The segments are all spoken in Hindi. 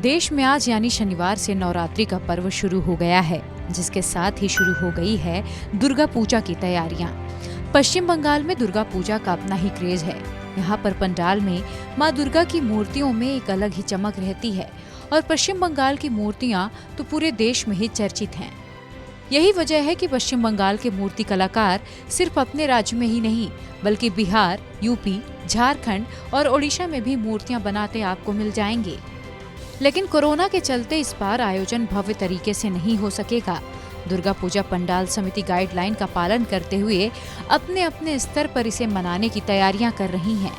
देश में आज यानी शनिवार से नवरात्रि का पर्व शुरू हो गया है, जिसके साथ ही शुरू हो गई है दुर्गा पूजा की तैयारियां। पश्चिम बंगाल में दुर्गा पूजा का अपना ही क्रेज है। यहाँ पर पंडाल में माँ दुर्गा की मूर्तियों में एक अलग ही चमक रहती है और पश्चिम बंगाल की मूर्तियाँ तो पूरे देश में ही चर्चित हैं। यही वजह है कि पश्चिम बंगाल के मूर्ति कलाकार सिर्फ अपने राज्य में ही नहीं बल्कि बिहार, यूपी, झारखंड और ओडिशा में भी मूर्तियां बनाते आपको मिल जाएंगे। लेकिन कोरोना के चलते इस बार आयोजन भव्य तरीके से नहीं हो सकेगा। दुर्गा पूजा पंडाल समिति गाइडलाइन का पालन करते हुए अपने अपने स्तर पर इसे मनाने की तैयारियां कर रही हैं।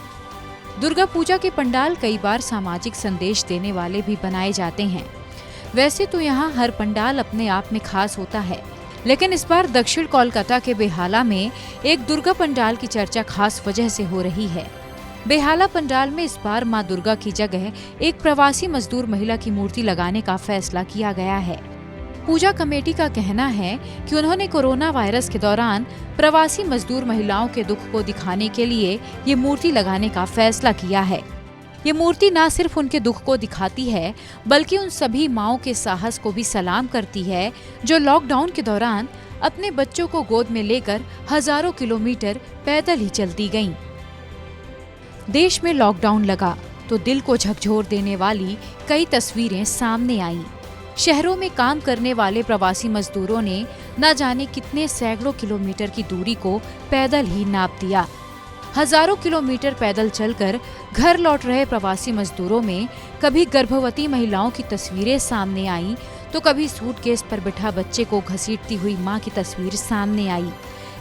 दुर्गा पूजा के पंडाल कई बार सामाजिक संदेश देने वाले भी बनाए जाते हैं। वैसे तो यहाँ हर पंडाल अपने आप में खास होता है, लेकिन इस बार दक्षिण कोलकाता के बेहाला में एक दुर्गा पंडाल की चर्चा खास वजह से हो रही है। बेहाला पंडाल में इस बार मां दुर्गा की जगह एक प्रवासी मजदूर महिला की मूर्ति लगाने का फैसला किया गया है। पूजा कमेटी का कहना है कि उन्होंने कोरोना वायरस के दौरान प्रवासी मजदूर महिलाओं के दुख को दिखाने के लिए ये मूर्ति लगाने का फैसला किया है। ये मूर्ति न सिर्फ उनके दुख को दिखाती है बल्कि उन सभी माँओं के साहस को भी सलाम करती है जो लॉकडाउन के दौरान अपने बच्चों को गोद में लेकर हजारों किलोमीटर पैदल ही चलती गईं। देश में लॉकडाउन लगा तो दिल को झकझोर देने वाली कई तस्वीरें सामने आईं। शहरों में काम करने वाले प्रवासी मजदूरों ने न जाने कितने सैकड़ों किलोमीटर की दूरी को पैदल ही नाप दिया। हजारों किलोमीटर पैदल चलकर घर लौट रहे प्रवासी मजदूरों में कभी गर्भवती महिलाओं की तस्वीरें सामने आईं तो कभी सूटकेस पर बिठा बच्चे को घसीटती हुई मां की तस्वीर सामने आई।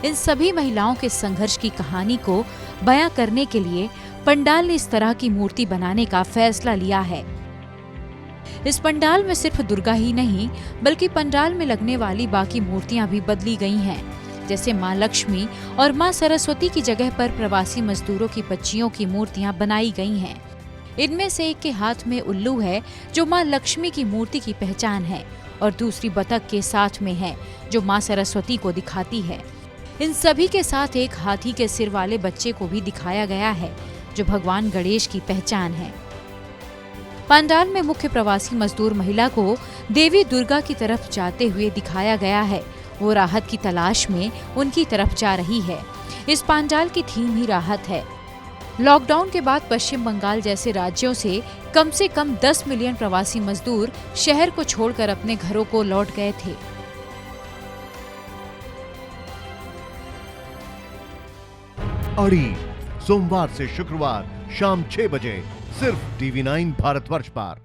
इन सभी महिलाओं के संघर्ष की कहानी को बयां करने के लिए पंडाल ने इस तरह की मूर्ति बनाने का फैसला लिया है। इस पंडाल में सिर्फ दुर्गा ही नहीं बल्कि पंडाल में लगने वाली बाकी मूर्तियां भी बदली गई हैं। जैसे मां लक्ष्मी और मां सरस्वती की जगह पर प्रवासी मजदूरों की बच्चियों की मूर्तियां बनाई गई हैं। इनमें से एक के हाथ में उल्लू है जो मां लक्ष्मी की मूर्ति की पहचान है और दूसरी बतख के साथ में है जो मां सरस्वती को दिखाती है। इन सभी के साथ एक हाथी के सिर वाले बच्चे को भी दिखाया गया है जो भगवान गणेश की पहचान है। पंडाल में मुख्य प्रवासी मजदूर महिला को देवी दुर्गा की तरफ जाते हुए दिखाया गया है। वो राहत की तलाश में उनकी तरफ जा रही है। इस पंडाल की थीम ही राहत है। लॉकडाउन के बाद पश्चिम बंगाल जैसे राज्यों से कम 10 मिलियन प्रवासी मजदूर शहर को छोड़कर अपने घरों को लौट गए थे। अड़ी सोमवार से शुक्रवार शाम 6 बजे सिर्फ TV9 भारतवर्ष पर।